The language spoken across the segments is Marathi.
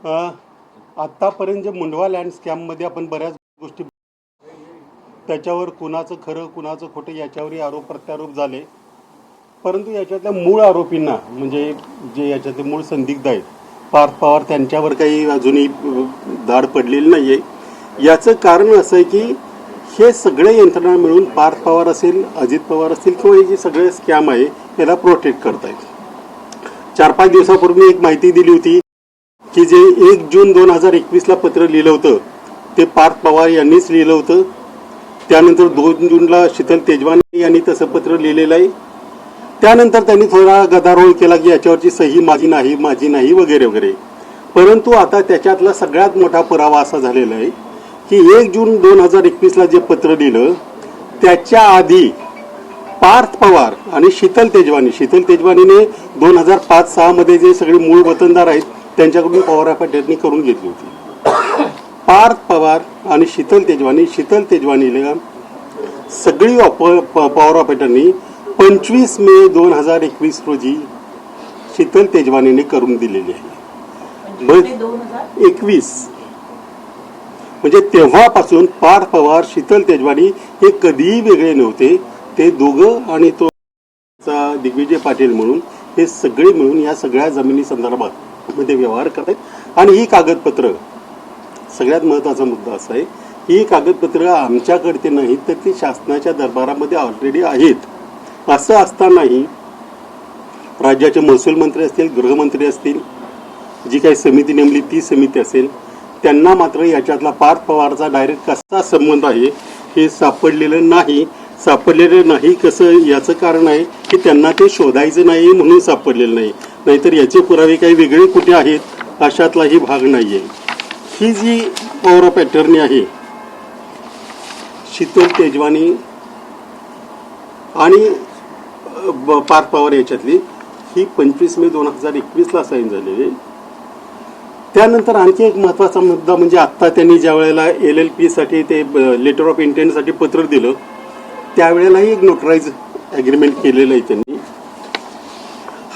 आत्तापर्यंत जे मुंढवा लँड स्कॅममध्ये आपण बऱ्याच गोष्टी त्याच्यावर कुणाचं खरं कुणाचं खोटं याच्यावरही आरोप प्रत्यारोप झाले, परंतु याच्यातल्या मूळ आरोपींना म्हणजे जे याच्यातले मूळ संदिग्ध आहेत पार्थ पवार त्यांच्यावर काही अजूनही धाड पडलेली नाही आहे। याचं कारण असं आहे की हे सगळे यंत्रणा मिळून पार्थ पवार असेल, अजित पवार असतील किंवा हे जे सगळे स्कॅम आहे याला प्रोटेक्ट करतायत। 4-5 दिवसापूर्वी एक माहिती दिली होती की जे 1 जून 2021ला पत्र लिहिलं होतं ते पार्थ पवार यांनीच लिहिलं होतं। त्यानंतर 2 जूनला शीतल तेजवानी यांनी तसं पत्र लिहिलेलं आहे। त्यानंतर त्यांनी थोडा गदारोळ केला की याच्यावरची सही माझी नाही वगैरे वगैरे, परंतु आता त्याच्यातला सगळ्यात मोठा पुरावा असा झालेला आहे की 1 जून 2021ला जे पत्र लिहिलं त्याच्या आधी पार्थ पवार आणि शीतल तेजवानीने 2005-06 मध्ये जे सगळे मूळ वतनदार आहेत त्यांच्याकडून पॉवर ऑफ अटर्नी करून घेतली होती। पार्थ पवार आणि शीतल तेजवानीला सगळी पॉवर ऑफ अटर्नी 25 मे 2021 रोजी शीतल तेजवानीने करून दिलेली आहे। 2021 म्हणजे तेव्हापासून पार्थ पवार शीतल तेजवानी हे कधीही वेगळे नव्हते। ते दोघं आणि तो दिग्विजय पाटील म्हणून हे सगळे मिळून या सगळ्या जमिनी संदर्भात मध्ये व्यवहार करतात। आणि ही कागदपत्र सगळ्यात महत्वाचा मुद्दा असा आहे, ही कागदपत्र आमच्याकडे नाहीत तर ती शासनाच्या दरबारामध्ये ऑलरेडी आहेत। असं असतानाही राज्याचे महसूल मंत्री असतील, गृहमंत्री असतील, जी काही समिती नेमली ती समिती असेल, त्यांना मात्र याच्यातला पार्थ पवारचा डायरेक्ट कसा संबंध आहे हे सापडलेलं नाही। कसं याचं कारण आहे की त्यांना ते शोधायचं नाही म्हणून सापडलेलं नाही, नाहीतर याचे पुरावे काही वेगळे कुठे आहेत अशातलाही भाग नाहीये। ही जी पॉवर ऑफ अटर्नी आहे शीतल तेजवानी आणि पार्थ पवार याच्यातली ही 25 मे 2021ला साईन झालेली। त्यानंतर आणखी एक महत्वाचा मुद्दा म्हणजे आता त्यांनी ज्या वेळेला LLP साठी ते लेटर ऑफ इंटेंट साठी पत्र दिलं त्यावेळेलाही एक नोटराइज अग्रीमेंट केलेलं आहे त्यांनी।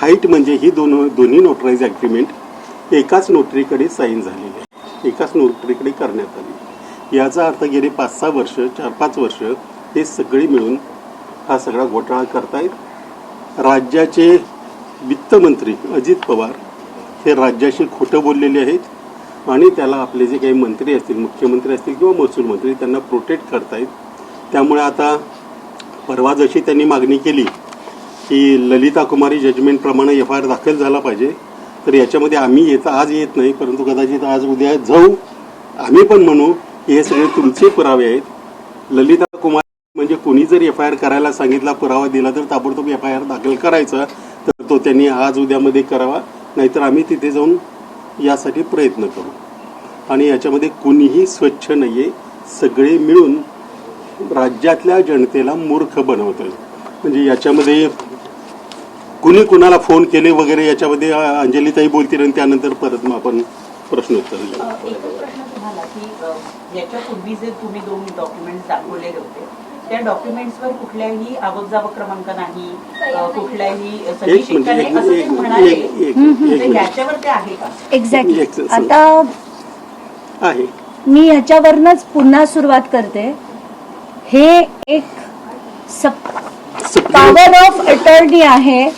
हाईट म्हणजे ही दोन्ही नोटराइज अग्रीमेंट एकाच नोटरीकडे साईन झालेली आहे, एकाच नोटरीकडे करण्यात आली। याचा अर्थ गेली 4-5 वर्ष हे सगळे मिळून हा सगळा घोटाळा करतायत। राज्याचे वित्तमंत्री अजित पवार हे राज्याशी खोटं बोललेले आहेत आणि त्याला आपले जे काही मंत्री असतील, मुख्यमंत्री असतील किंवा महसूल मंत्री त्यांना प्रोटेक्ट करतायत। त्यामुळे आता परवा जशी त्यांनी मागणी केली की ललिता कुमारी जजमेंट प्रमाणे FIR दाखल झाला पाहिजे, तर याच्यामध्ये आम्ही आज येत नाही, परंतु कदाचित आज उद्या जाऊ आम्ही पण म्हणू की हे सगळे तुमचे पुरावे आहेत। ललिता कुमारी म्हणजे कोणी जर FIR करायला सांगितला, पुरावा दिला तर ताबडतोब FIR दाखल करायचा, तर तो त्यांनी आज उद्यामध्ये करावा, नाहीतर आम्ही तिथे जाऊन यासाठी प्रयत्न करू। आणि याच्यामध्ये कुणीही स्वच्छ नाहीये, सगळे मिळून राज्यातल्या जनतेला मूर्ख बनवतात। म्हणजे याच्यामध्ये कुणी कुणाला फोन केले वगैरे याच्यामध्ये अंजलीताई बोलतील आणि त्यानंतर परत मग आपण प्रश्नोत्तर घेऊ। एक प्रश्न तुम्हाला की याच्यापूर्वी जे तुम्ही 2 डॉक्युमेंट्स दाखवलेले होते त्या डॉक्युमेंट्सवर कुठल्याही आवक क्रमांक नाही, कुठल्याही सही शिक्का नाही असं ते म्हणाले, याच्यावर ते आहे का? एक्झॅक्टली आता आहे मी ह्याच्यावरनच पुन्हा सुरुवात करते। हे एक पॉवर ऑफ अटर्नी आहे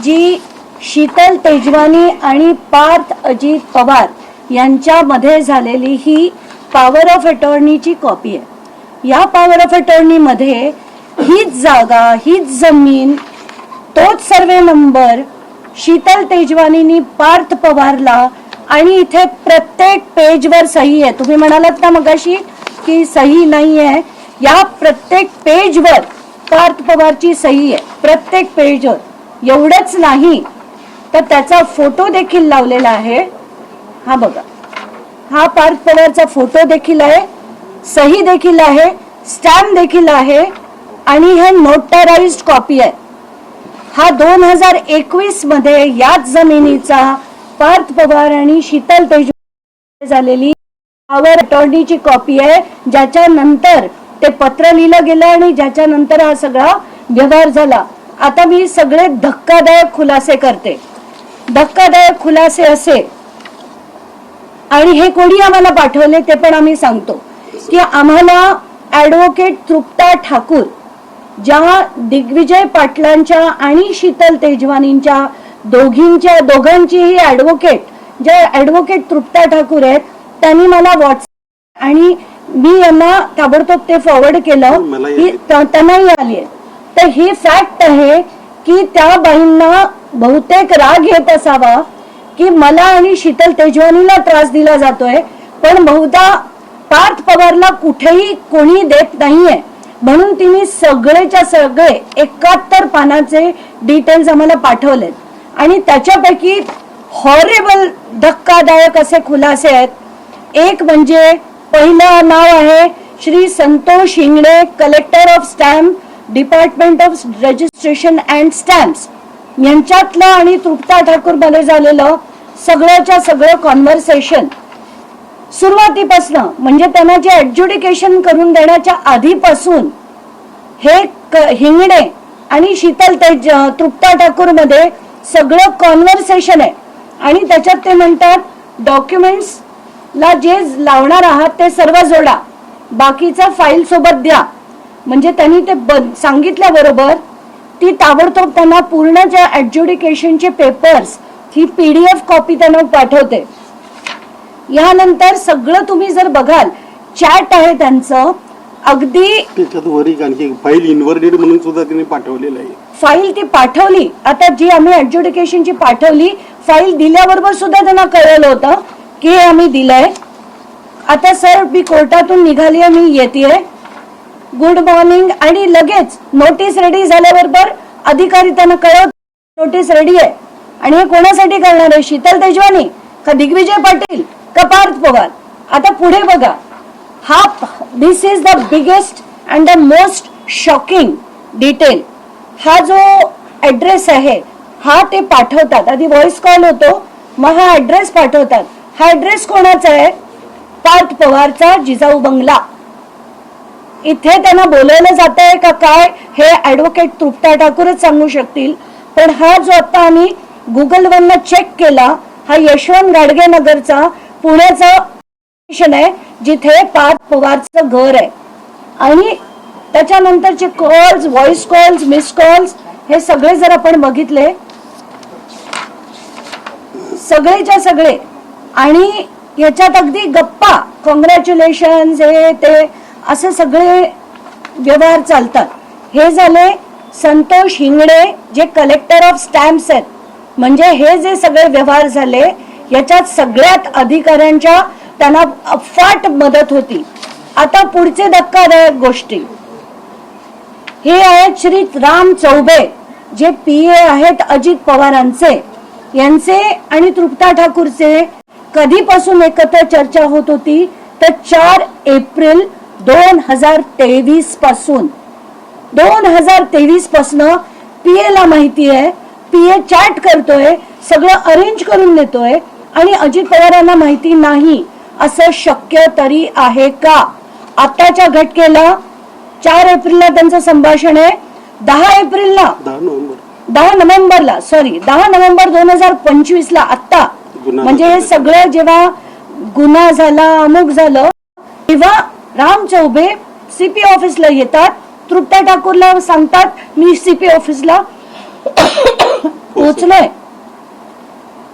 जी शीतल तेजवानी आणि पार्थ अजित पवार यांच्यामध्ये झालेली ही पॉवर ऑफ अटर्नीची कॉपी आहे। या पॉवर ऑफ अटर्नी मध्ये हीच जागा, हीच जमीन, तोच सर्वे नंबर शीतल तेजवानीनी पार्थ पवारला आणि इथे प्रत्येक पेजवर सही आहे। तुम्ही म्हणालात ना मगाशी की सही नाही आहे, या प्रत्येक पेजवर पार्थ पवारची सही आहे, प्रत्येक पेजवर। एवढंच नाही तर त्याचा फोटो देखील लावलेला आहे, हा बघा, हा पार्थ पवारचा फोटो देखील आहे, सही देखील आहे, स्टॅम्प देखील आहे आणि हे नोटराइज्ड कॉपी आहे। हा 2021 मध्ये याच जमिनीचा पार्थ पवार आणि शीतल तेजवानी झालेली पॉवर अटर्नीची कॉपी आहे, ज्याच्यानंतर ते पत्र लिहिलं गेलं आणि ज्याच्यानंतर हा सगळा व्यवहार झाला। आता मी सगळे धक्कादायक खुलासे करते। धक्कादायक खुलासे असे आणि हे कोणी आम्हाला पाठवले ते पण आम्ही सांगतो की आम्हाला ऍडव्होकेट तृप्ता ठाकूर, ज्या दिग्विजय पाटलांच्या आणि शीतल तेजवानींच्या दोघांचीही ऍडव्होकेट, ज्या ऍडव्होकेट तृप्ता ठाकूर आहेत, त्यांनी मला व्हॉट्सअप आणि मी यांना ताबडतोब ते फॉरवर्ड केलं की त्यांनाही आली आहे. तर ही फॅक्ट आहे की त्या बाईंना बहुतेक राग येत असावा की मला आणि शीतल तेजवानीला त्रास दिला जातोय, पण बहुधा पार्थ पवारला कुठेही कोणी देत नाहीये, म्हणून तिने सगळेच्या सगळे 71 पानाचे डिटेल्स आम्हाला पाठवलेत आणि त्याच्यापैकी हॉरेबल धक्कादायक असे खुलासे आहेत. एक म्हणजे पहिलं नाव आहे Shri Santosh Hingade, collector of stamp, department of registration and stamps, यांच्यातलं आणि तृप्ता ठाकूर मध्ये झालेलं सगळ्याच्या सगळं कॉन्व्हर्सेशन सुरुवातीपासून, म्हणजे त्यांना जे ऍडज्युडिकेशन करून देण्याच्या आधीपासून हे हिंगडे आणि शीतल तृप्ता ठाकूर मध्ये सगळं कॉन्व्हर्सेशन आहे. आणि त्याच्यात ते म्हणतात डॉक्युमेंट्स ला जे लावणार आहात ते सर्व जोडा, बाकीचा फाईल सोबत द्या. म्हणजे त्यांनी ते सांगितल्याबरोबर ती ताबडतोब त्यांना पूर्ण ज्या ऍडज्युडिकेशनचे पेपर्स ही PDF कॉपी त्यांना पाठवते. यानंतर सगळं तुम्ही जर बघाल, चॅट आहे त्यांचं, अगदी त्याच्यात वरी आणखी फाईल इन्व्हर्टेड म्हणून सुद्धा तिने पाठवलेलं आहे. फाईल ती पाठवली, आता जी आम्ही ऍडज्युडिकेशनची पाठवली फाईल दिल्याबरोबर सुद्धा त्यांना कळलं होतं की हे आम्ही दिलंय. आता सर मी कोर्टातून निघाली, मी येतेय, गुड मॉर्निंग, आणि लगेच नोटीस रेडी झाल्याबरोबर अधिकारी त्यांना कळवत नोटीस रेडी आहे. आणि हे कोणासाठी करणार आहे, शीतल तेजवानी का दिग्विजय पाटील का पार्थ पवार? आता पुढे बघा, हा this is the biggest and the most shocking detail. हा जो ऍड्रेस आहे हा ते पाठवतात, आधी व्हॉइस कॉल होतो, मग हा ऍड्रेस पाठवतात. हा ऍड्रेस कोणाचा आहे? पार्थ पवारचा जिजाऊ बंगला. इथे त्यांना बोलायला जात आहे का काय हे ऍडव्होकेट तृप्ता ठाकूरच सांगू शकतील. पण हा जो आता आम्ही गुगलवरनं चेक केला, हा यशवंत गाडगे नगरचा पुण्याचा स्टेशन आहे जिथे पार्थ पवारचं घर आहे. आणि त्याच्यानंतरचे calls, voice calls, miss calls हे सगळे जर आपण बघितले, सगळेच्या सगळे, आणि याच्यात अगदी गप्पा, कॉंग्रॅच्युलेशन, हे ते असे सगळे व्यवहार चालतात. हे झाले संतोष हिंगडे जे कलेक्टर ऑफ स्टॅम्प्स आहेत. म्हणजे हे जे सगळे व्यवहार झाले याच्यात सगळ्यात अधिकाऱ्यांच्या त्यांना अफाट मदत होती. आता पुढचे धक्कादायक गोष्टी हे आहेत श्री राम चौबे जे PA आहेत अजित पवारांचे, यांचे आणि तृप्ता ठाकूरचे कधीपासून एकत्र चर्चा होत होती तर 4 एप्रिल 2023 पासून. 2023 पासून PA ला माहिती आहे, PA चॅट करतोय, सगळं अरेंज करून देतोय आणि अजित पवारांना माहिती नाही असं शक्य तरी आहे का? आताच्या घटनेला 4 एप्रिलला त्यांचं संभाषण आहे, 10 एप्रिलला 10 नोव्हेंबर 2025 ला आत्ता, म्हणजे हे सगळं जेव्हा गुन्हा झाला, अमुक झालं, तेव्हा राम चौबे CP ऑफिसला येतात, तृप्ता ठाकूरला सांगतात मी CP ऑफिसला पोहोचलोय.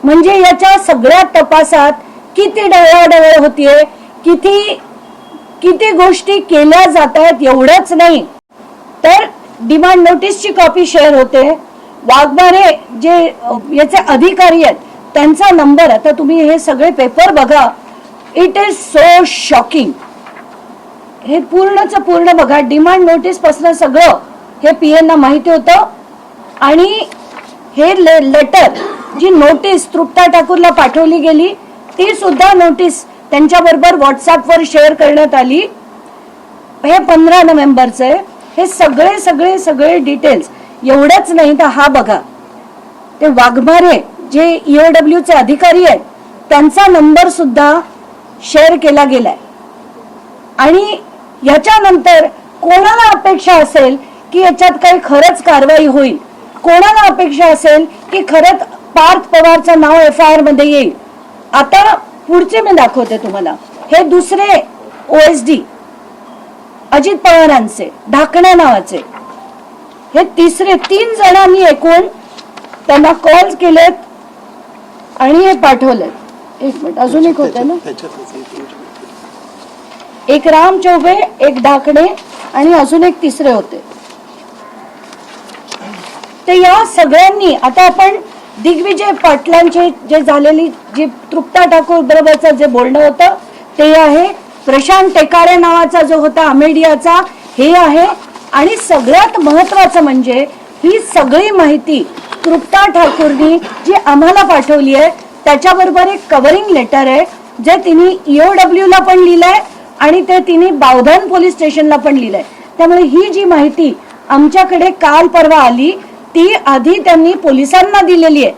म्हणजे याच्या सगळ्या तपासात किती डवळाडवळ होतीये, किती गोष्टी केल्या जात आहेत. एवढंच नाही तर डिमांड नोटीसची कॉपी शेअर होते. वाघमारे जे याचे अधिकारी आहेत त्यांचा नंबर, आता तुम्ही हे सगळे पेपर बघा, इट इज सो शॉकिंग. हे पूर्णच पूर्ण बघा, डिमांड नोटीस पासून सगळं हे PA ना माहिती होतं. आणि हे लेटर, जी नोटीस तृप्ता ठाकूरला पाठवली गेली ती सुद्धा नोटीस त्यांच्याबरोबर व्हॉट्सअपवर शेअर करण्यात आली. हे 15 नोव्हेंबरचे. हे सगळे सगळे सगळे डिटेल्स. एवढंच नाही तर हा बघा, ते वाघमारे जे EOW चे अधिकारी आहेत त्यांचा नंबर सुद्धा शेअर केला गेलाय. आणि याच्यानंतर कोणाला अपेक्षा असेल की याच्यात काही खरंच कारवाई होईल, कोणाला अपेक्षा असेल की खरंच पार्थ पवारचं नाव FIR मध्ये येईल. आता पुढचे मी दाखवते तुम्हाला. हे दुसरे OSD अजित पवारांचे, ढाकणे नावाचे. हे तिसरे 3 जणांनी एकूण त्यांना कॉल केलेत आणि हे पाठवलेत. एक मिनिट, अजून एक होते ना, एक राम चौबे, एक ढाकणे आणि अजून एक तिसरे होते. ते या सगळ्यांनी, आता आपण दिग्विजय पाटलांचे जे झालेली जी तृप्ता ठाकूर बरोबरचं जे बोलणं होतं ते आहे, प्रशांत टेकाळे नावाचा जो होता अमेडियाचा हे आहे, आणि सगळ्यात महत्वाचं म्हणजे ही सगळी माहिती तृप्ता ठाकूरनी जी आम्हाला पाठवली आहे त्याच्याबरोबर एक कव्हरिंग लेटर आहे जे तिने EOW ला पण लिहिलंय आणि ते तिने बावधन पोलीस स्टेशनला पण लिहिलंय. त्यामुळे ही जी माहिती आमच्याकडे काल परवा आली ती आधी त्यांनी पोलिसांना दिलेली आहे,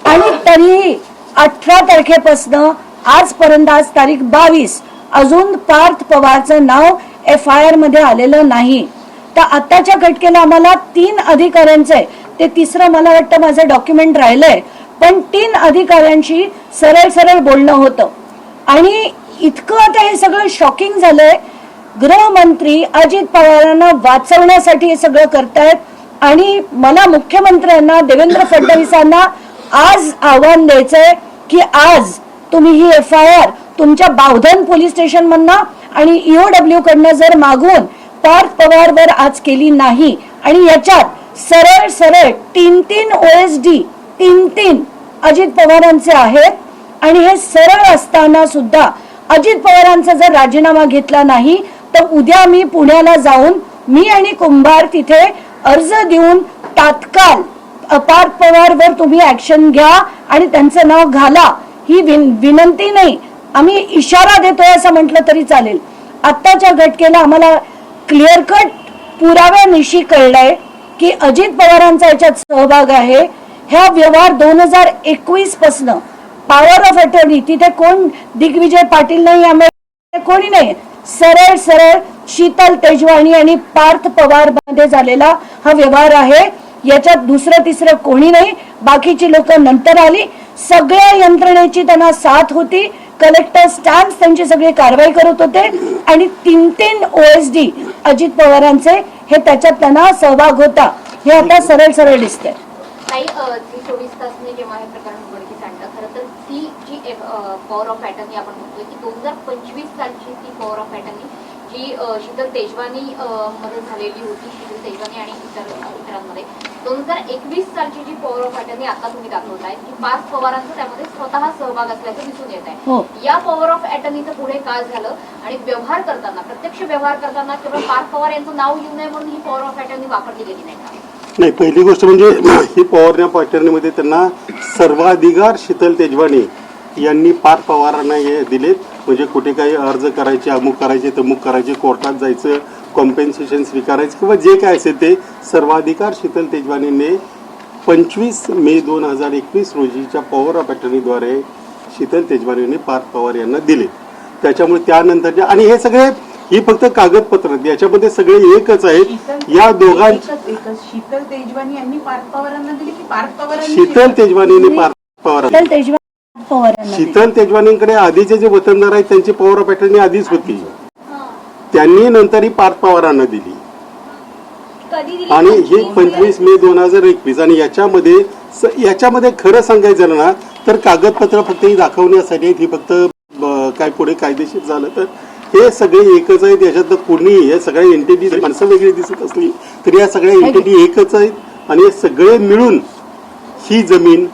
आणि तरीही 18 तारखेपासून आजपर्यंत, आज तारीख 22, अजून पार्थ पवारचं नाव FIR मध्ये आलेलं नाही. तर आताच्या घटनेला आम्हाला 3 अधिकाऱ्यांचं आहे, ते तिसरं मला वाटतं माझं डॉक्युमेंट राहिलंय, पण 3 अधिकाऱ्यांशी सरळ सरळ बोलणं होतं. आणि इतकं आता हे सगळं शॉकिंग झालंय. गृहमंत्री अजित पवारांना वाचवण्यासाठी हे सगळं करतायत, आणि मला मुख्यमंत्र्यांना देवेंद्र फडणवीसांना आज आव्हान द्यायचंय की आज तुम्ही ही FIR तुमच्या बावधन पोलीस स्टेशन मधनं आणि EOW कडनं जर मागून पार्थ पवारवर आज केली नाही, आणि याच्यात सरळ सरळ 3 OSD 3 अजित पवारांचे आहेत, आणि हे सरळ असताना सुद्धा अजित पवारांचा जर राजीनामा घेतला नाही तर उद्या मी पुण्याला जाऊन मी आणि कुंभार तिथे अर्ज देऊन तात्काळ पार्थ पवारवर तुम्ही ऍक्शन घ्या आणि त्यांचं नाव घाला, ही विनंती नाही, आम्ही इशारा देतोय असं म्हटलं तरी चालेल. आत्ताच्या घटनेला आम्हाला क्लिअर कट पुराव्यानिशी कळलंय की अजित पवारांचा याच्यात सहभाग आहे. ह्या व्यवहार 2021 पासून पॉवर ऑफ अटर्नी तिथे कोण दिग्विजय पाटील नाही, आम्ही कोणी नाही, सरळ सरळ शीतल तेजवानी आणि पार्थ पवार मध्ये झालेला हा व्यवहार आहे. याच्यात दुसरं तिसरं कोणी नाही, बाकीची लोक नंतर आली. सगळ्या यंत्रणेची त्यांना साथ होती, कलेक्टर स्टॅम्प त्यांची सगळी कारवाई करत होते, आणि 3 OSD अजित पवारांचे हे त्याच्यात त्यांना सहभाग होता. हे आता सरळ सरळ दिसतंय. ताई, 24 तासने जेव्हा हे प्रकरण उघडकीस आणलं, खरं तर ती जी पॉवर ऑफ अटर्नी आपण म्हणतोय की 2025 सालची ती पॉवर ऑफ अटर्नी जी शीतल तेजवानी मध्ये झालेली होती, शीतल तेजवानी आणि इतरांमध्ये, 2021 सालची जी पॉवर ऑफ अटर्नी आता तुम्ही दाखवताय की पार्थ पवारांचा त्यामध्ये स्वतः सहभाग असल्याचं दिसून येत आहे. या पॉवर ऑफ अटर्नीचं पुढे काय झालं, आणि व्यवहार करताना, प्रत्यक्ष व्यवहार करताना केवळ पार्थ पवार यांचं नाव येऊ नये म्हणून ही पॉवर ऑफ अटर्नी वापरली गेली नाही का? नाही, पहिली गोष्ट म्हणजे ही पॉवर ऑफ अटर्नीमध्ये त्यांना सर्वाधिकार शीतल तेजवानी यांनी पार्थ पवारांना हे दिलेत. म्हणजे कुठे काही अर्ज करायचे, अमुक करायचे, तमुक करायचे, कोर्टात जायचं, कॉम्पेन्सेशन स्वीकारायचं किंवा जे काय असेल ते सर्वाधिकार शीतल तेजवानीने 25 मे 2021 रोजीच्या पॉवर ऑफ अटर्नीद्वारे शीतल तेजवानीने पार्थ पवार यांना दिले. त्याच्यामुळे त्यानंतर आणि हे सगळे ही फक्त कागदपत्र, याच्यामध्ये सगळे एकच आहेत. या दोघांची शीतल तेजवानी यांनी पार्थ पवारांना दिली की पार्थ पवारांनी शीतल तेजवानीने पार्थ पवार, शीतल तेजवानींकडे आधीचे जे वतनदार आहेत त्यांची पॉवर ऑफ अटर्नी आधीच होती, त्यांनी नंतर ही पार्थ पवारांना दिली. आणि ही 25 मे 2021. आणि याच्यामध्ये खरं सांगायचं झालं ना तर कागदपत्र फक्त ही दाखवण्यासाठी, ही फक्त काय पुढे कायदेशीर झालं तर हे सगळे एकच आहेत. याच्यात कोणी, हे सगळ्या एंटिटी माणसं वेगळी दिसत असली तरी या सगळ्या एंटिटी एकच आहेत, आणि हे सगळे मिळून ही जमीन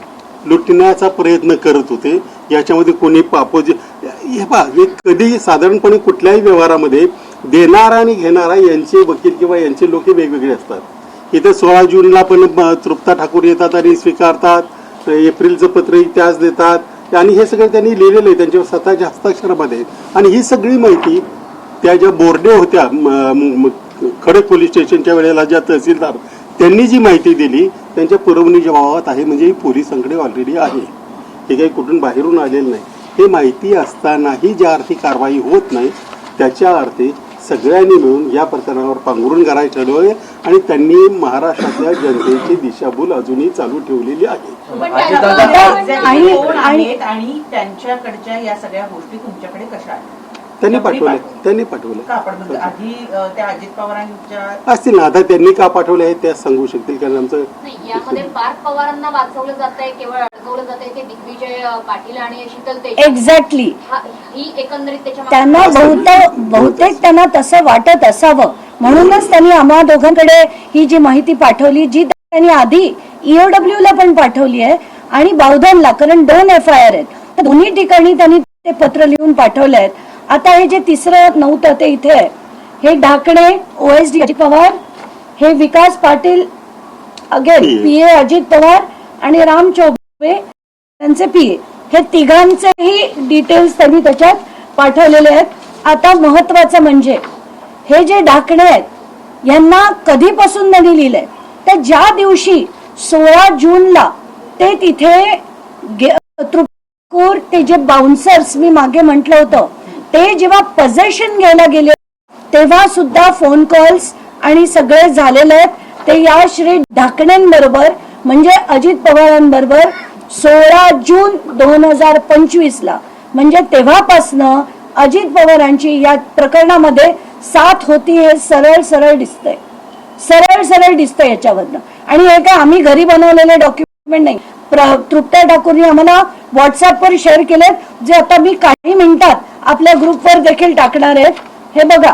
लुटण्याचा प्रयत्न करत होते. याच्यामध्ये कोणी हे पहा, कधी साधारणपणे कुठल्याही व्यवहारामध्ये देणारा आणि घेणारा यांचे वकील किंवा यांचे लोक वेगवेगळे असतात. इथे 16 जूनला पण तृप्ता ठाकूर येतात आणि स्वीकारतात, एप्रिलचं पत्रही त्याच देतात, आणि हे सगळं त्यांनी लिहिलेलं आहे त्यांच्या स्वतःच्या हस्ताक्षरामध्ये. आणि ही सगळी माहिती त्या ज्या बोर्डे होत्या खडक पोलीस स्टेशनच्या वेळेला, ज्या तहसीलदार त्यांनी जी माहिती दिली त्यांच्या पुरवणीच्या भावात आहे. म्हणजे ही पोलिसांकडे ऑलरेडी आहे, हे काही कुठून बाहेरून आलेलं नाही. हे माहिती असतानाही ज्या अर्थी कारवाई होत नाही त्याच्या अर्थी सगळ्यांनी मिळून या प्रकरणावर पांघरून करायचं ठरवले आणि त्यांनी महाराष्ट्रातल्या जनतेची दिशाभूल अजूनही चालू ठेवलेली आहे. आणि कोण आहेत आणि त्यांच्याकडच्या या सगळ्या गोष्टी तुमच्याकडे कशा आहेत? त्यांनी पाठवलं का आपण म्हणजे आधी त्या अजित पवारांच्या असतील ना, आता त्यांनी का पाठवले आहे त्या सांगू शकतील, कारण आमचं नाही, यामध्ये पार्थ पवारांना वाचवलं जात आहे, केवळ अडकवलं जात आहे ते दिग्विजय पाटील आणि शीतल तेजवानी. एक्झॅक्टली. ही एकंदरीत त्याच्या त्यांना बहुतेक त्यांना तसं वाटत असावं म्हणूनच त्यांनी आम्हा दोघांकडे ही जी माहिती पाठवली, जी त्यांनी आधी EOW ला पण पाठवली आहे आणि बावधनला, कारण 2 FIR आहेत, तर दोन्ही ठिकाणी त्यांनी ते पत्र लिहून पाठवले आहेत. आता हे जे तिसरं नव्हतं ते इथे आहे, हे ढाकणे OSD अजित पवार, हे विकास पाटील अगेन PA अजित पवार आणि राम चौबे त्यांचे PA, हे तिघांचेही डिटेल्स त्यांनी त्याच्यात पाठवलेले आहेत. आता महत्वाचं म्हणजे हे जे ढाकणे आहेत यांना कधीपासून त्यांनी लिहिलंय, तर ज्या दिवशी 16 जूनला ते तिथे ते जे बाउन्सर्स मी मागे म्हटलं होतं ते जेव्हा पोझेशन घ्यायला गेले तेव्हा सुद्धा फोन कॉल्स आणि सगळे झालेले आहेत. ते या श्री ढाकण्यांबरोबर म्हणजे अजित पवारांबरोबर 16 जून 2025 ला, म्हणजे तेव्हापासनं अजित पवारांची या प्रकरणामध्ये साथ होती हे सरळ दिसतंय याच्यावरनं. आणि हे काय आम्ही घरी बनवलेले डॉक्युमेंट नाही, तृप्ता ठाकूरनी आम्हाला व्हॉट्सअपवर शेअर केले, जे आता मी काही मिनिटात आपल्या ग्रुपवर देखील टाकणार आहेत. हे बघा,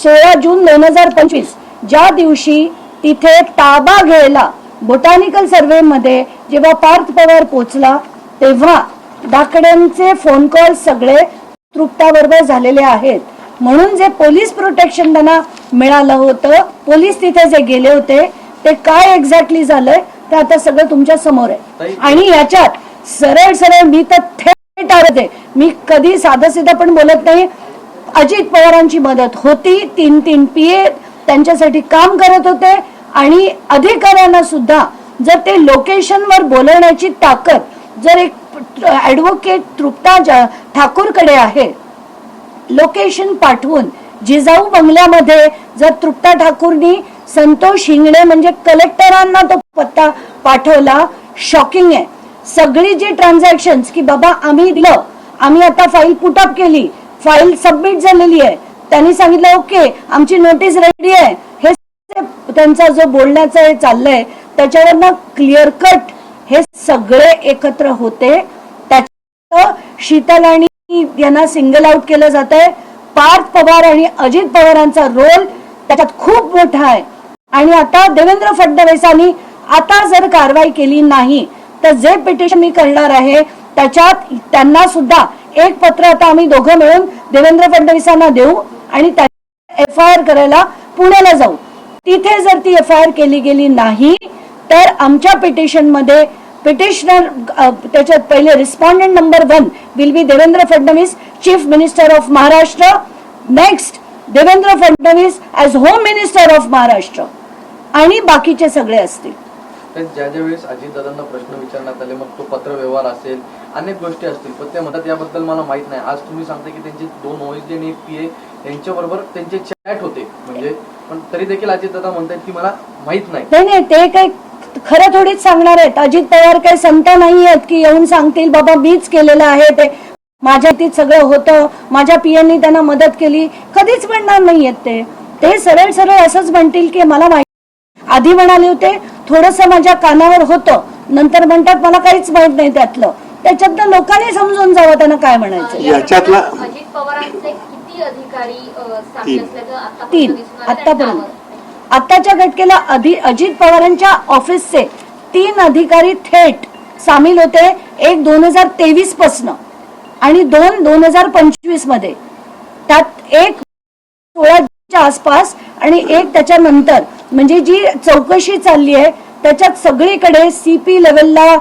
16 जून 2025 ज्या दिवशी तिथे ताबा घ्यायला बोटॅनिकल सर्व्हे मध्ये जेव्हा पार्थ पवार पोहोचला तेव्हा ढाकण्यांचे फोन कॉल सगळे तृप्ताबरोबर झालेले आहेत. म्हणून जे पोलीस प्रोटेक्शन त्यांना मिळालं होतं, पोलीस तिथे जे गेले होते, ते काय एक्झॅक्टली झालंय ते आता सगळं तुमच्या समोर आहे. आणि याच्यात सरळ मी तर थेट आहे, मी कधी साधं पण बोलत नाही. अजित पवारांची मदत होती, 3 PA त्यांच्यासाठी काम करत होते आणि अधिकाऱ्यांना सुद्धा जर ते लोकेशनवर बोलवण्याची ताकद जर एक ऍडव्होकेट तृप्ता ठाकूरकडे आहे, लोकेशन पाठवून जिजाऊ बंगल्यामध्ये जर तृप्ता ठाकूरनी संतोष हिंगणे म्हणजे कलेक्टरांना तो पत्ता पाठवला, शॉकिंग आहे. सगळी जी ट्रान्झॅक्शन्स की बाबा आम्ही दिलं, आम्ही आता फाईल पुटअप केली, फाईल सबमिट झालेली आहे, त्यांनी सांगितलं ओके आमची नोटीस रेडी आहे, हे त्यांचा जो बोलण्याचं हे चाललंय त्याच्यावरनं क्लिअर कट हे सगळे एकत्र होते. त्याच्यात शीतल आणि यांना सिंगल आउट केलं जात आहे. पार्थ पवार आणि अजित पवारांचा रोल त्याच्यात खूप मोठा आहे. आणि आता देवेंद्र फडणवीसांनी आता जर कारवाई केली नाही तर जे पिटिशन मी करणार आहे त्याच्यात त्यांना सुद्धा एक पत्र आता आम्ही दोघं मिळून देवेंद्र फडणवीसांना देऊ आणि FIR करायला पुण्याला जाऊ. तिथे जर ती FIR केली गेली नाही तर आमच्या पिटिशन मध्ये पिटिशनर त्याच्यात पहिले respondent number 1 will be Devendra Fadnavis chief minister of Maharashtra, next Devendra Fadnavis as home minister of Maharashtra आणि बाकीचे सगळे असतील. ज्या वेळेस अजितदादांना प्रश्न विचारण्यात आले, मग तो पत्र व्यवहार असेल, अनेक गोष्टी असतील, पण ते म्हणतात याबद्दल मला माहित नाही. आज तुम्ही सांगता की त्यांचे 2 OSD आणि 1 PA यांच्याबरोबर त्यांचे चॅट होते, म्हणजे पण तरी देखील अजितदादा म्हणतात की मला माहित नाही. नाही ते काही खरं थोडीच सांगणार आहेत. अजित पवार काही संत नाही आहेत की येऊन सांगतील बाबा मीच केलेलं आहे, ते माझ्या हातीत सगळं होतं, माझ्या PAंनी त्यांना मदत केली. कधीच म्हणणार नाहीयेत ते सरळ असंच म्हणतील की मला माहिती. आधी म्हणाले होते थोडंसं माझ्या कानावर होतं, नंतर म्हणतात मला काहीच माहित नाही त्यातलं. त्याच्यातनं लोकांनी समजून जावं त्यांना काय म्हणायचं. याच्यातला अजित पवारांचे किती अधिकारी सामील असल्याचं 3 आतापर्यंत आताच्या घटकेला अजित पवारांच्या ऑफिसचे 3 अधिकारी थेट सामील होते. एक 2023 पासून आणि 2 2025 मध्ये, त्यात एक 16च्या आसपास आणि एक त्याच्यानंतर. म्हणजे जी चौकशी चालली आहे त्याच्यात सगळीकडे CP लेवलला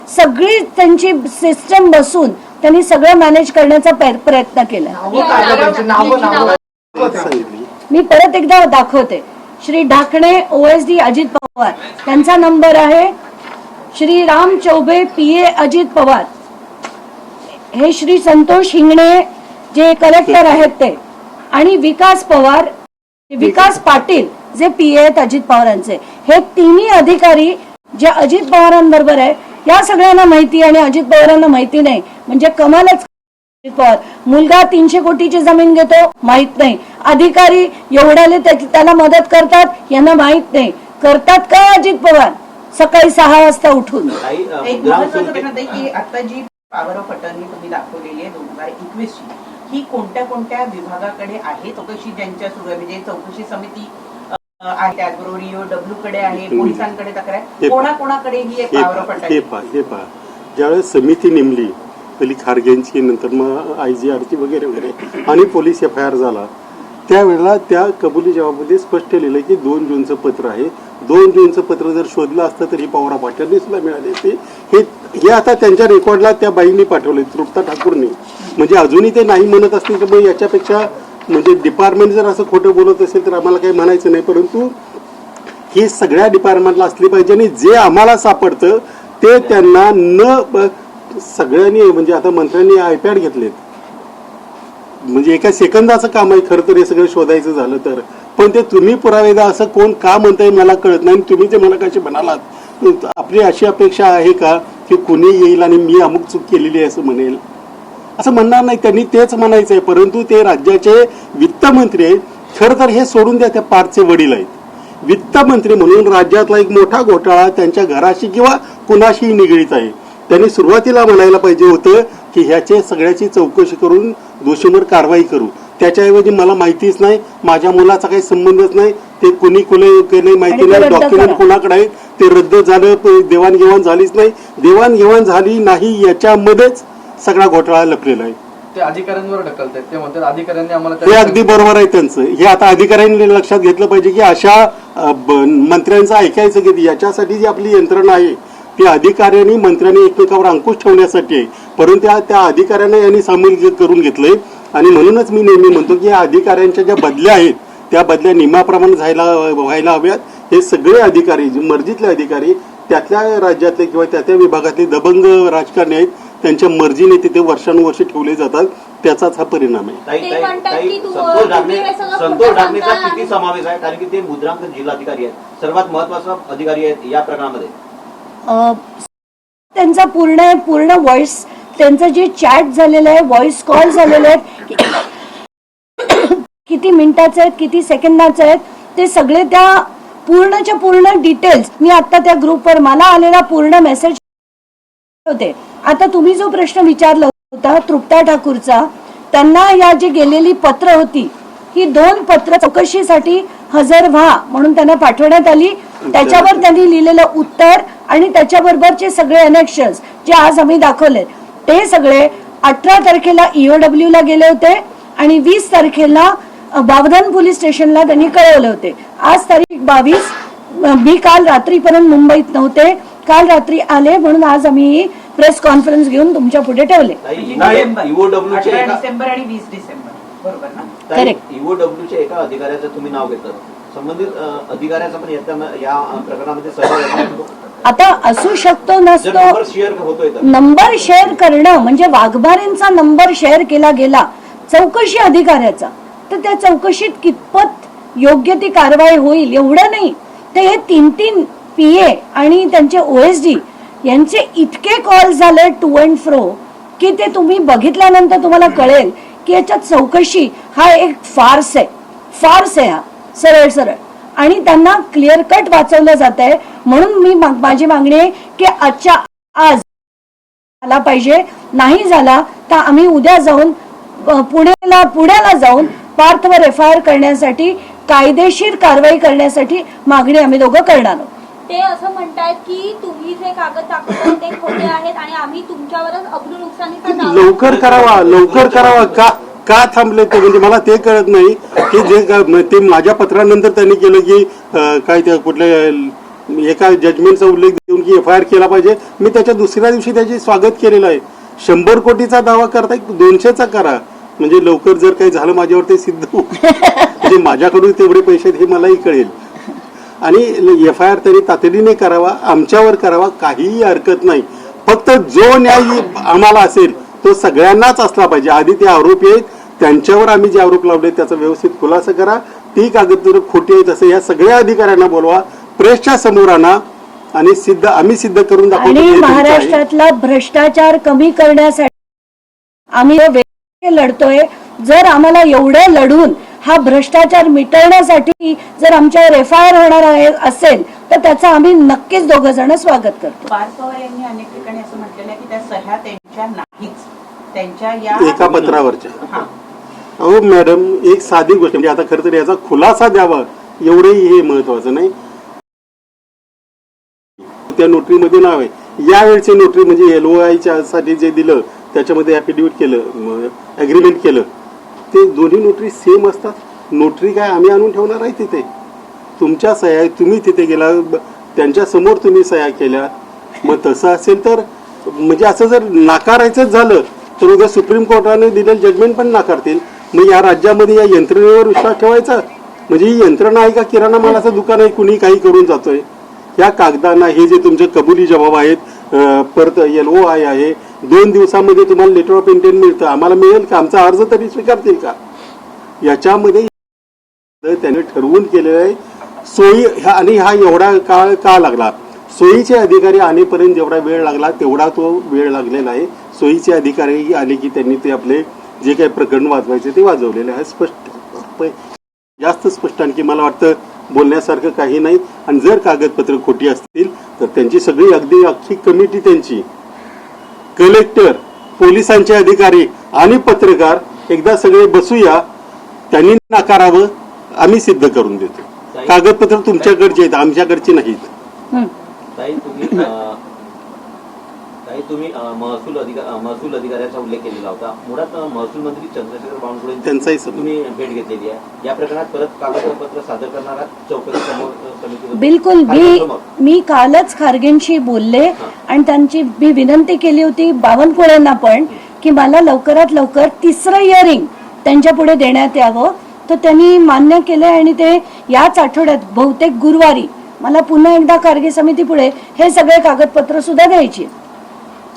सगळी त्यांची सिस्टम बसून त्यांनी सगळं मॅनेज करण्याचा प्रयत्न केला. मी परत एकदा दाखवते. श्री ढाकणे OSD अजित पवार, त्यांचा नंबर आहे. श्री राम चौबे PA अजित पवार, हे श्री संतोष हिंगणे जे कलेक्टर आहेत ते, आणि विकास पवार, विकास पाटील जे पीए आहेत अजित पवारांचे, हे तिन्ही अधिकारी जे अजित पवारांबरोबर आहे, या सगळ्यांना माहिती आणि अजित पवारांना माहिती नाही म्हणजे कमालच. अजित पवार मुलगा 300 कोटीची जमीन घेतो माहित नाही, अधिकारी एवढ्याले त्याला मदत करतात यांना माहित नाही. करतात काय अजित पवार सकाळी 6 वाजता उठून. एक महत्वाचं प्रश्न आहे की आता जी पॉवर ऑफ अटर्नी तुम्ही दाखवलेली आहे 2021 ची, ही कोणत्या कोणत्या विभागाकडे आहे चौकशी ज्यांच्या सुरू आहे, म्हणजे चौकशी समिती आहे, त्याचबरोबर EOW कडे आहे, पोलिसांकडे तक्रार आहे, कोणाकोणाकडे ही एक पॉवर ऑफ अटर्नी? हे पहा ज्यावेळेस समिती नेमली पहिली खारगेंची, नंतर मग IGRची वगैरे वगैरे, आणि पोलीस FIR झाला, त्यावेळेला त्या कबुली जबाबमध्ये स्पष्ट लिहिलं की 2 जूनचं पत्र आहे. 2 जूनचं पत्र जर शोधलं असतं तर ही पॉवर ऑफ अटर्नी सुद्धा मिळाली असती. हे आता त्यांच्या रेकॉर्डला त्या बाईंनी पाठवले, तृप्ता ठाकूरनी. म्हणजे अजूनही ते नाही म्हणत असतील तर मग याच्यापेक्षा म्हणजे डिपार्टमेंट जर असं खोटं बोलत असेल तर आम्हाला काही म्हणायचं नाही, परंतु ही सगळ्या डिपार्टमेंटला असली पाहिजे. आणि जे आम्हाला सापडतं ते त्यांना न सगळ्यांनी, म्हणजे आता मंत्र्यांनी iPad घेतलेत, म्हणजे एका सेकंदाचं काम आहे खरं तर हे सगळं शोधायचं झालं तर. पण ते तुम्ही पुरावे द्या असं कोण का म्हणताय मला कळत नाही. तुम्ही ते मला कसे म्हणालात, आपली अशी अपेक्षा आहे का की कुणी येईल आणि मी अमुक चूक केलेली आहे असं म्हणेल? असं म्हणणार नाही, त्यांनी तेच म्हणायचं आहे. परंतु ते राज्याचे वित्तमंत्री आहेत. खरं तर हे सोडून द्या, त्या पार्थचे वडील आहेत वित्तमंत्री म्हणून. राज्यातला एक मोठा घोटाळा त्यांच्या घराशी किंवा कुणाशीही निगडीत आहे. त्यांनी सुरुवातीला म्हणायला पाहिजे होतं की ह्याचे सगळ्याची चौकशी करून दोषींवर कारवाई करू. त्याच्याऐवजी मला माहितीच नाही, माझ्या मुलाचा काही संबंधच नाही, ते कुणी केले माहिती नाही, डॉक्युमेंट कोणाकडे आहेत, ते रद्द झालं, देवाणघेवाण झालीच नाही, देवाणघेवाण झाली नाही याच्यामध्येच सगळा घोटाळा लपलेला आहे. ते अधिकाऱ्यांवर ढकलतात, ते म्हणतात अधिकाऱ्यांनी आम्हाला. हे अगदी बरोबर आहे त्यांचं. हे आता अधिकाऱ्यांनी लक्षात घेतलं पाहिजे की अशा मंत्र्यांचं ऐकायचं किती. याच्यासाठी जी आपली यंत्रणा आहे ती अधिकाऱ्यांनी मंत्र्यांनी एकमेकावर अंकुश ठेवण्यासाठी आहे, परंतु त्या अधिकाऱ्यांना यांनी सामील करून घेतलंय. आणि म्हणूनच मी नेहमी म्हणतो की या अधिकाऱ्यांच्या ज्या बदल्या आहेत त्या बदल्या नियमाप्रमाणे व्हायला हव्यात. हे सगळे अधिकारी जे मर्जीतले अधिकारी त्यातल्या राज्यातले किंवा त्या विभागातले दबंग राजकारणी आहेत, त्यांच्या मर्जीने तिथे वर्षानुवर्ष ठेवले जातात, त्याचाच हा परिणाम आहे. संतोष ढाकणेचा किती समावेश आहे, कारण की ते मुद्रांक जिल्हाधिकारी आहेत, सर्वात महत्वाचा अधिकारी आहेत या प्रकरणामध्ये. त्यांचा पूर्ण व्हॉइस, त्यांचं जे चॅट झालेलं आहे, व्हॉइस कॉल झालेले आहेत, किती मिनिटाचे आहेत, किती सेकंदाचे आहेत, ते सगळे त्या पूर्णच्या पूर्ण डिटेल्स मी आता त्या ग्रुपवर मला आलेला पूर्ण मेसेज होते. आता तुम्ही जो प्रश्न विचारला होता तृप्ता ठाकूरचा, त्यांना या जे गेलेली पत्र होती ही 2 पत्र चौकशीसाठी हजर व्हा म्हणून त्यांना पाठवण्यात आली. त्याच्यावर त्यांनी लिहिलेलं उत्तर आणि त्याच्याबरोबरचे सगळे अनेक्शन्स जे आज आम्ही दाखवले ते सगळे 18 तारखेला EOW ला गेले होते आणि 20 तारखेला बावधन पोलीस स्टेशनला त्यांनी कळवले होते. आज तारीख 22. मी काल रात्रीपर्यंत मुंबईत नव्हते, काल रात्री आले म्हणून आज आम्ही प्रेस कॉन्फरन्स घेऊन तुमच्या पुढे ठेवले. डिसेंबर आणि 20 डिसेंबर बरोबर ना? करेक्ट. EOWच्या एका अधिकाऱ्याचं तुम्ही नाव घेतलं, संबंधित अधिकाऱ्याचा पण या प्रकरणामध्ये सहभाग असतो. आता असू शकतो नसतो, नंबर शेअर करणं म्हणजे वाघबारेंचा नंबर शेअर केला गेला चौकशी अधिकाऱ्याचा, तर त्या चौकशीत कितपत योग्य ती कारवाई होईल एवढं नाही. ते हे 3 PA आणि त्यांचे OSD यांचे इतके कॉल झाले टू अँड फ्रो की ते तुम्ही बघितल्यानंतर तुम्हाला कळेल की याच्यात चौकशी हा एक फार्स आहे हा सरळ. आणि त्यांना क्लिअर कट वाचवलं जात आहे. म्हणून मी माझी मागणी आहे की आजच्या आज झाला पाहिजे, नाही झाला तर आम्ही उद्या जाऊन पुण्याला जाऊन पार्थवर FIR करण्यासाठी, कायदेशीर कारवाई करण्यासाठी मागणी आम्ही दोघं करणार आहोत. ते असं म्हणतायत की तुम्ही जे कागद दाखवता ते खोटे आहेत आणि आम्ही तुमच्यावरच अब्रू नुकसानीचा दावा. लवकर करावा का थांबले ते, म्हणजे मला ते कळत नाही की जे ते माझ्या पत्रानंतर त्यांनी केलं की काय त्या कुठल्या एका जजमेंटचा उल्लेख देऊन की FIR केला पाहिजे. मी त्याच्या दुसऱ्या दिवशी त्याचे स्वागत केलेलं आहे. 100 कोटीचा दावा करताय, 200चा करा, म्हणजे लवकर जर काही झालं माझ्यावर ते सिद्ध होईल, म्हणजे माझ्याकडून तेवढे पैसे हे मलाही कळेल. आणि FIR तरी तातडीने करावा, आमच्यावर करावा, काहीही हरकत नाही. फक्त जो न्याय आम्हाला असेल तो सगळ्यांनाच असला पाहिजे. आधी ते आरोपी आहेत त्यांच्यावर आम्ही जे आरोप लावले त्याचा व्यवस्थित खुलासा करा. ती कागदपत्र खोटी आहेत असं या सगळ्या अधिकाऱ्यांना बोलवा, प्रेसच्या समोर आणा आणि आम्ही सिद्ध करून दाखवतो. आणि हे तुमचं आहे. महाराष्ट्रातला भ्रष्टाचार कमी करण्यासाठी आम्ही वेगळे लढतोय. जर आम्हाला एवढं लढून हा भ्रष्टाचार मिटवण्यासाठी जर आमच्यावर FIR होणार असेल तर त्याचं आम्ही नक्कीच दोघं जण स्वागत करतो. पार्थ पवार यांनी अनेक ठिकाणी असं म्हटलेलं आहे की त्या सह्या त्यांच्या नाहीच, त्यांच्या या एका पत्रावरच्या. हा. अहो मॅडम, एक साधी गोष्ट म्हणजे आता खरं तर याचा खुलासा द्यावा एवढंही हे महत्वाचं नाही. त्या नोटरीमध्ये नाव आहे. यावेळची नोटरी म्हणजे LOI साठी जे दिलं त्याच्यामध्ये ऍफिडेव्हिट केलं, अग्रीमेंट केलं, ते दोन्ही नोटरी सेम असतात. नोटरी काय आम्ही आणून ठेवणार आहे तिथे? तुमच्या सह्या तुम्ही तिथे गेला, त्यांच्या समोर तुम्ही सह्या केल्या. मग तसं असेल तर म्हणजे असं जर नाकारायचंच झालं तर उद्या सुप्रीम कोर्टाने दिलेलं जजमेंट पण नाकारतील. मग या राज्यामध्ये या यंत्रणेवर विश्वास ठेवायचा? म्हणजे ही यंत्रणा आहे का किराणा मालाचं दुकान आहे, कुणी काही करून जातोय? या कागदांना हे जे तुमचे कबुली जबाब आहेत, परत LOI आहे, 2 दिवसामध्ये तुम्हाला लेटर ऑफ इंटेंट मिळतं. आम्हाला मिळेल का? आमचा अर्ज तरी स्वीकारतील का? याच्यामध्ये त्याने ठरवून केलेलं आहे. सोयी आणि हा एवढा काळ का लागला? सोयीचे अधिकारी आणेपर्यंत जेवढा वेळ लागला तेवढा तो वेळ लागलेला आहे. सोयीचे अधिकारी आले की त्यांनी ते आपले जे काही प्रकरण वाजवायचे ते वाजवलेले आहे. जास्त स्पष्ट आणखी मला वाटतं बोलण्यासारखं काही नाही. आणि जर कागदपत्र खोटी असतील तर त्यांची सगळी अख्खी कमिटी, त्यांची कलेक्टर, पोलिसांचे अधिकारी आणि पत्रकार एकदा सगळे बसूया, त्यांनी नाकारावं, आम्ही सिद्ध करून देतो. कागदपत्र तुमच्याकडचे आहेत, आमच्याकडची नाहीत. ताई तुम्ही महसूल अधिकाऱ्याचा उल्लेख केलेला होता. मुळात महसूल मंत्री चंद्रशेखर बावनकुळे त्यांचाही तुम्ही भेट घेतलेली आहे. या प्रकरणात परत कागदपत्र सादर करणारा चौकशी समोर समिती? बिलकुल. मी कालच खारगेंशी बोलले आणि त्यांची मी विनंती केली होती बावनकुळेंना पण की मला लवकरात लवकर 3रं हिअरिंग त्यांच्या पुढे देण्यात यावं. तर त्यांनी मान्य केलं आणि ते याच आठवड्यात बहुतेक गुरुवारी मला पुन्हा एकदा खारगे समिती पुढे हे सगळे कागदपत्र सुद्धा द्यायची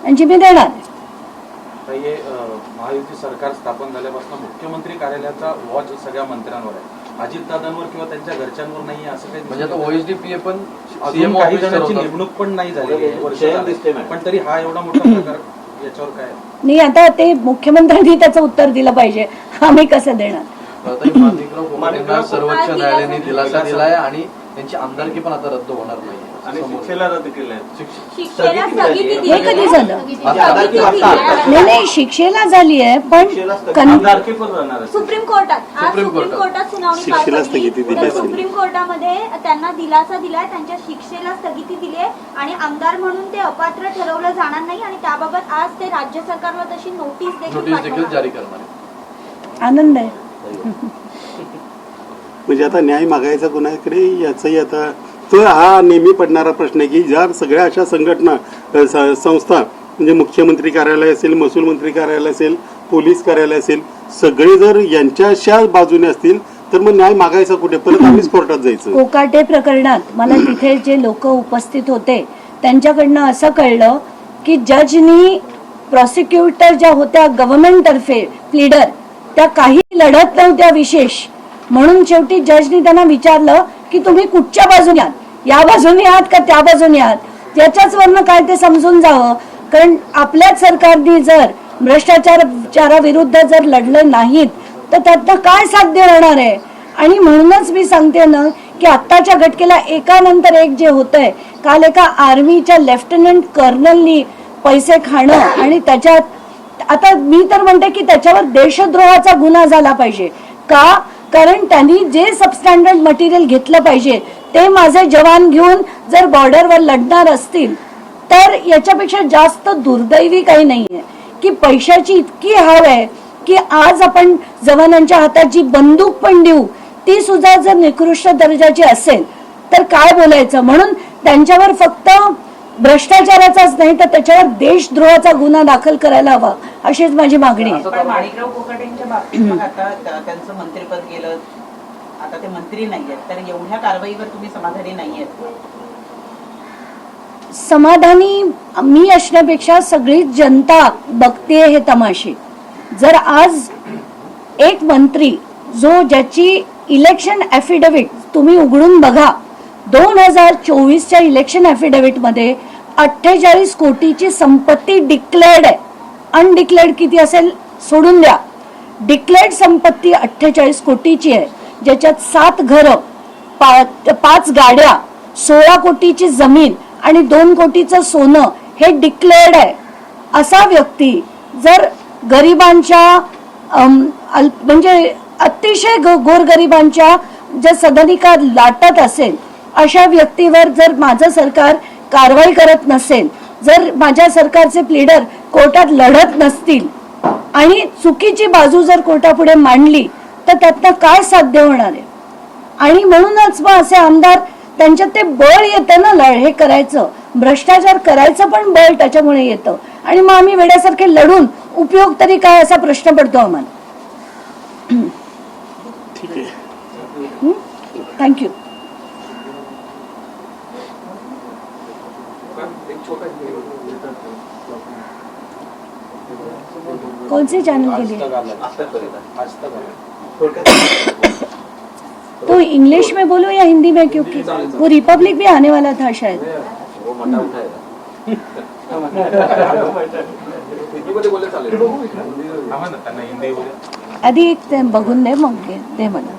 आणि जी मी देणार. हे महायुती सरकार स्थापन झाल्यापासून मुख्यमंत्री कार्यालयाचा वॉच सगळ्या मंत्र्यांवर आहे, अजितदादांवर किंवा त्यांच्या घरच्यांवर नाही असं काही म्हणजे आता OSDPA पण अजून काही जणांची नेमणूक पण नाही झाली, पण तरी हा एवढा मोठा प्रकार याच्यावर काय नाही? आता ते मुख्यमंत्र्यांनी त्याचं उत्तर दिलं पाहिजे, आम्ही कसं देणार? माणिकराव कोकाटेंना सर्वोच्च न्यायालयाने दिलासा दिलाय आणि त्यांची आमदारकी पण आता रद्द होणार नाही आणि शिक्षेला रद्द केलंय. शिक्षेला स्थगिती दिली. हे कधी झालं? स्थगिती नाही, शिक्षेला झाली आहे पण आमदारकी पण राहणार आहे. सुप्रीम कोर्टात सुनावणी पार शिक्षेला पडली. स्थगिती दिली तर असेल. सुप्रीम कोर्टामध्ये त्यांना दिलासा दिलाय, त्यांच्या शिक्षेला स्थगिती दिली आहे आणि आमदार म्हणून ते अपात्र ठरवलं जाणार नाही आणि त्याबाबत आज ते राज्य सरकारला तशी नोटीस देखील जारी करणार आहे. आनंद आहे. म्हणजे आता न्याय मागायचा कोणाकडे याचाही आता तो हा नेहमी पडणारा प्रश्न आहे की ज्या सगळ्या अशा संघटना, संस्था म्हणजे मुख्यमंत्री कार्यालय असेल, महसूल मंत्री कार्यालय असेल, पोलीस कार्यालय असेल, सगळे जर यांच्याशा बाजूने असतील तर मग न्याय मागायचा कुठे? परत आम्हीच कोर्टात जायचं. कोकाटे प्रकरणात मला तिथे जे लोक उपस्थित होते त्यांच्याकडनं असं कळलं की जजनी, प्रॉसिक्युटर ज्या होत्या गव्हर्नमेंट तर्फे प्लीडर, त्या काही लढत नव्हत्या विशेष, म्हणून शेवटी जजनी त्यांना विचारलं की तुम्ही कुठच्या बाजूने आहात, या बाजूने आहात का त्या बाजूने आहात? याच्याच वरनं काय ते समजून जावं. कारण आपल्याच सरकारने जर भ्रष्टाचाराविरुद्ध जर लढलं नाहीत तर त्यातनं काय साध्य होणार आहे? आणि म्हणूनच मी सांगते ना की आत्ताच्या घटकेला एकानंतर एक जे होतंय, काल एका आर्मीच्या लेफ्टनंट कर्नलनी पैसे खाणं आणि त्याच्यात आता मी तर म्हणते की त्याच्यावर देशद्रोहाचा गुन्हा झाला पाहिजे. का? कारण त्यांनी जे सबस्टँडर्ड मटेरियल घेतलं पाहिजे ते माझे जवान घेऊन जर बॉर्डरवर लढणार असतील तर याच्यापेक्षा जास्त दुर्दैवी काही नाहीये की पैशाची इतकी हाव आहे की आज आपण जवानांच्या हातात जी बंदूक पण देऊ ती सुद्धा जर निकृष्ट दर्जाची असेल तर काय बोलायचं. म्हणून त्यांच्यावर फक्त भ्रष्टाचाराचाच नाही तर त्याच्यावर देशद्रोहाचा गुन्हा दाखल करायला हवा अशीच माझी मागणी आहे. पण माणिकराव कोकाटेंच्या बाबतीत मग आता त्यांचं मंत्रिपद गेलं, आता ते मंत्री नाहीयेत, तर एवढ्या कारवाईवर तुम्ही समाधानी नाहीयेत? समाधानी मी असण्यापेक्षा सगळी जनता बघते हे तमाशे. जर आज एक मंत्री ज्याची इलेक्शन ॲफिडेव्हिट तुम्ही उघडून बघा, 2024च्या इलेक्शन ॲफिडेव्हिट मध्ये 48 कोटीची संपत्ती डिक्लेअर्ड आहे. अनडिक्लेअर्ड किती असेल सोडून द्या. डिक्लेअर्ड संपत्ती 48 कोटीची आहे, ज्याच्यात 7 घरं, 5 गाड्या, 16 कोटीची जमीन आणि 2 कोटीचं सोनं हे डिक्लेअर्ड आहे. असा व्यक्ती जर गरिबांच्या म्हणजे अतिशय गोरगरिबांच्या ज्या सदनिका लाटत असेल, अशा व्यक्तीवर जर माझं सरकार कारवाई करत नसेल, जर माझ्या सरकारचे प्लीडर कोर्टात लढत नसतील आणि चुकीची बाजू जर कोर्टापुढे मांडली, तर त्यातनं काय साध्य होणार आहे? आणि म्हणूनच मग असे आमदार, त्यांच्यात ते बळ येतं ना हे करायचं, भ्रष्टाचार करायचं पण बळ त्याच्यामुळे येतं. आणि मग आम्ही वेड्यासारखे लढून उपयोग तरी काय, असा प्रश्न पडतो आम्हाला. ठीक आहे. थँक्यू. कौन से चैनल के लिए? तो इंग्लिश में बोलो या हिंदी में, क्योंकि वो रिपब्लिक भी आने वाला था शायद. वो मुद्दा उठाएगा. त्यांना हिंदी आधी एक ते बघून दे, मग दे मला.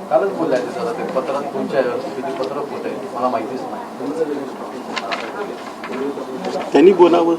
कालच बोलायचं दादा, ते पत्रात कोणत्या किती पत्रक होते मला माहितीच नाही. त्यांनी बोलावं.